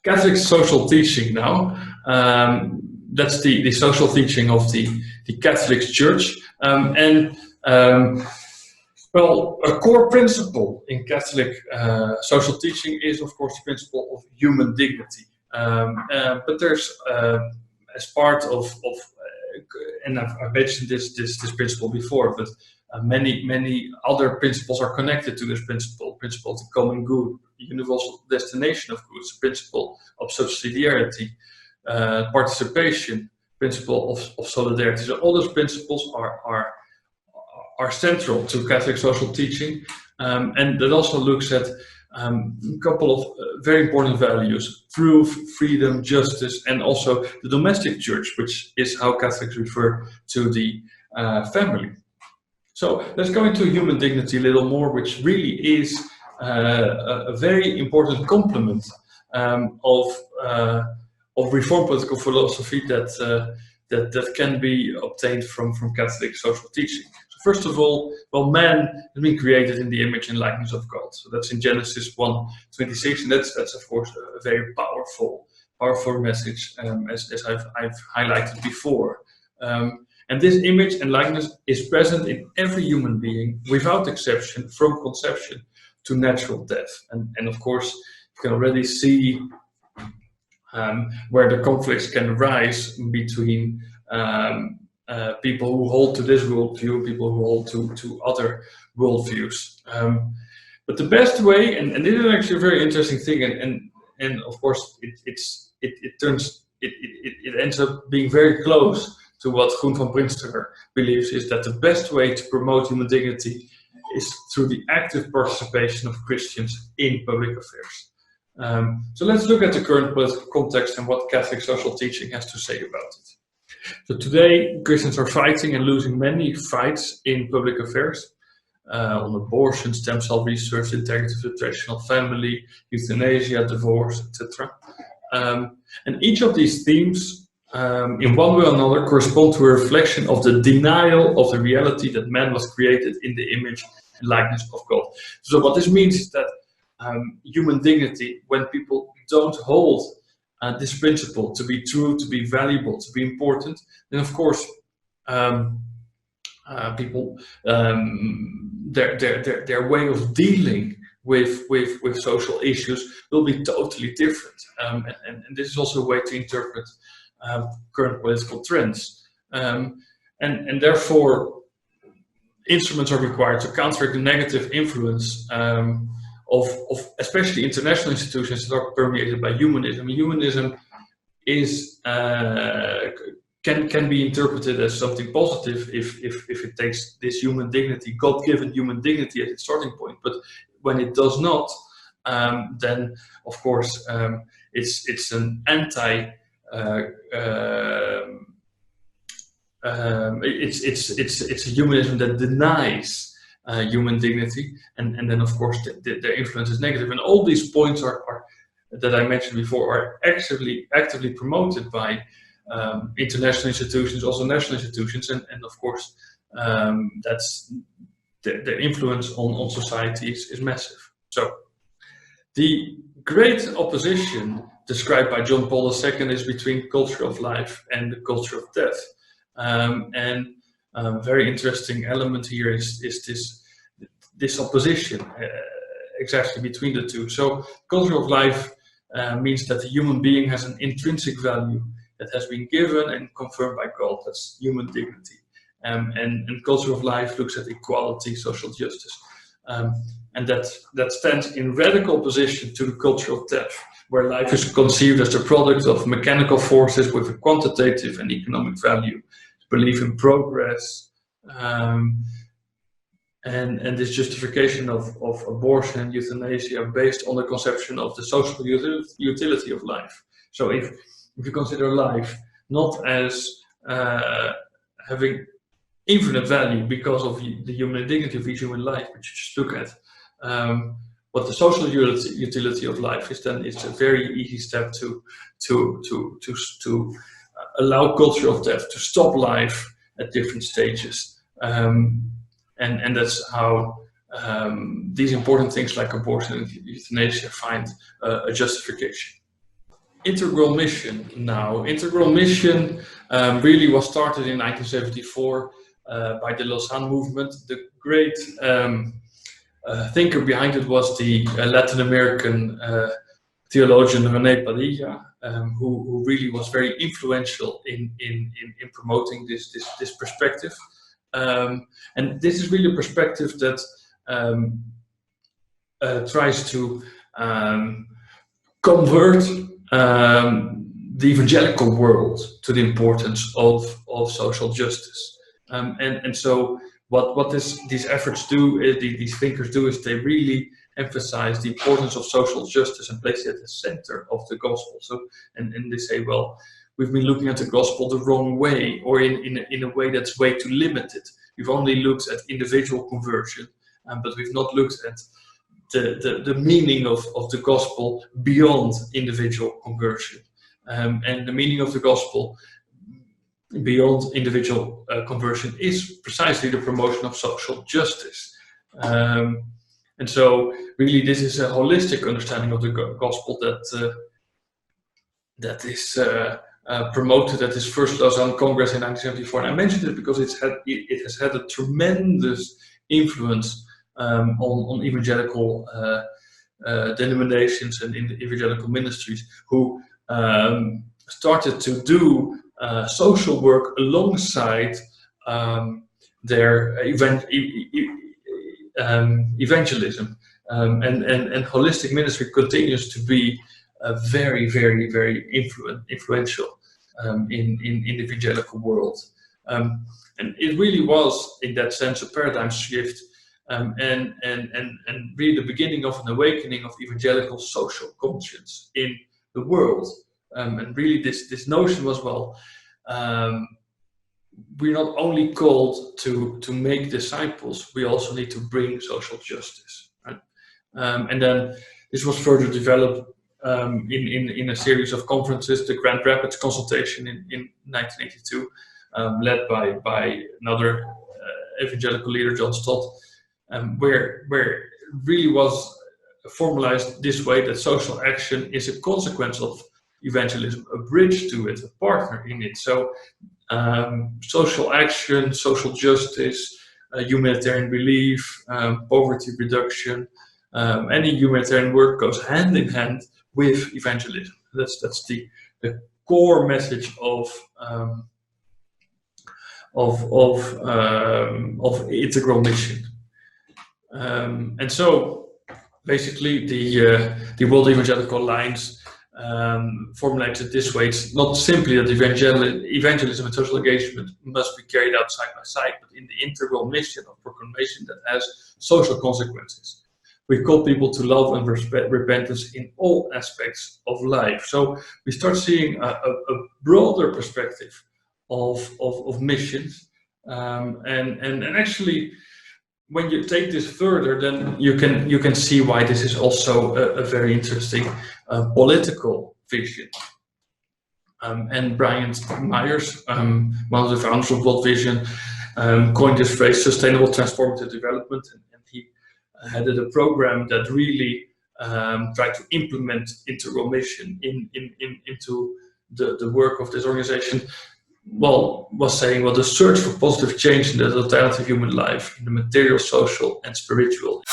Catholic social teaching now. That's the social teaching of the Catholic Church. Well, a core principle in Catholic social teaching is, of course, the principle of human dignity. But there's, as part of and I've mentioned this principle before, but many other principles are connected to this principle of the common good, the universal destination of goods, the principle of subsidiarity, participation, principle of solidarity. So all those principles are central to Catholic social teaching, and that also looks at a couple of very important values: truth, freedom, justice, and also the domestic church, which is how Catholics refer to the family. So let's go into human dignity a little more, which really is a very important complement of Reformed political philosophy that can be obtained from Catholic social teaching. So first of all, well, man has been created in the image and likeness of God. So that's in Genesis 1:26, and that's of course a very powerful message, as I've highlighted before. And this image and likeness is present in every human being, without exception, from conception to natural death. And of course, you can already see where the conflicts can arise between people who hold to this worldview, people who hold to other worldviews. But the best way, and this is actually a very interesting thing, and of course it ends up being very close to what Groen van Prinsterer believes, is that the best way to promote human dignity is through the active participation of Christians in public affairs. So let's look at the current political context and what Catholic social teaching has to say about it. So today, Christians are fighting and losing many fights in public affairs, on abortion, stem cell research, integrative of the traditional family, euthanasia, divorce, etc. And each of these themes, in one way or another, correspond to a reflection of the denial of the reality that man was created in the image and likeness of God. So what this means is that human dignity, when people don't hold this principle to be true, to be valuable, to be important, then of course people their way of dealing with social issues will be totally different, and this is also a way to interpret current political trends, and therefore instruments are required to counteract the negative influence of especially international institutions that are permeated by humanism. Humanism is can be interpreted as something positive if it takes this human dignity, God-given human dignity, as its starting point. But when it does not, then of course it's an anti. It's a humanism that denies human dignity, and then of course their influence is negative. And all these points are that I mentioned before are actively promoted by international institutions, also national institutions, and of course that's the influence on society is massive. So the great opposition described by John Paul II is between culture of life and the culture of death. And a very interesting element here is this opposition exactly between the two. So culture of life means that the human being has an intrinsic value that has been given and confirmed by God. That's human dignity. And culture of life looks at equality, social justice. And that stands in radical opposition to the culture of death, where life is conceived as the product of mechanical forces with a quantitative and economic value, belief in progress, and this justification of abortion and euthanasia based on the conception of the social utility of life. So if you consider life not as having infinite value because of the human dignity of each human life, but you just look at what the social utility of life is, then it's a very easy step to allow culture of death, to stop life at different stages, and that's how these important things like abortion and euthanasia find a justification. integral mission now. Integral mission really was started in 1974 by the Lausanne movement. The great thinker behind it was the Latin American theologian René Padilla, who really was very influential in promoting this perspective. And this is really a perspective that tries to convert the evangelical world to the importance of social justice. And so what these efforts do, these thinkers do, is they really emphasize the importance of social justice and place it at the center of the gospel. So, and they say, well, we've been looking at the gospel the wrong way, or in a way that's way too limited. We've only looked at individual conversion, but we've not looked at the meaning of the gospel beyond individual conversion. And the meaning of the gospel beyond individual conversion is precisely the promotion of social justice. And so really this is a holistic understanding of the gospel that is promoted at this first Lausanne Congress in 1974. And I mentioned it because it has had a tremendous influence on evangelical denominations and in the evangelical ministries, who started to do social work alongside their evangelism, and holistic ministry continues to be very, very, very influential in the evangelical world, and it really was, in that sense, a paradigm shift, and really the beginning of an awakening of evangelical social conscience in the world. And really this notion was, well, we're not only called to make disciples, we also need to bring social justice, right? And then this was further developed in a series of conferences, the Grand Rapids Consultation in 1982, led by another evangelical leader, John Stott, where it really was formalized this way, that social action is a consequence of evangelism, a bridge to it, a partner in it. So social action, social justice, humanitarian relief, poverty reduction, any humanitarian work goes hand in hand with evangelism. That's the core message of integral mission. And so basically the World Evangelical Alliance formulated this way. It's not simply that evangelism and social engagement must be carried out side by side, but in the integral mission of proclamation that has social consequences. We call people to love and repentance in all aspects of life. So we start seeing a broader perspective of missions, and actually, when you take this further, then you can see why this is also a very interesting political vision. And Brian Myers, one of the founders of World Vision, coined this phrase "sustainable transformative development," and he headed a program that really tried to implement integral mission into the work of this organization. Well, was saying, well, the search for positive change in the totality of human life, in the material, social, and spiritual.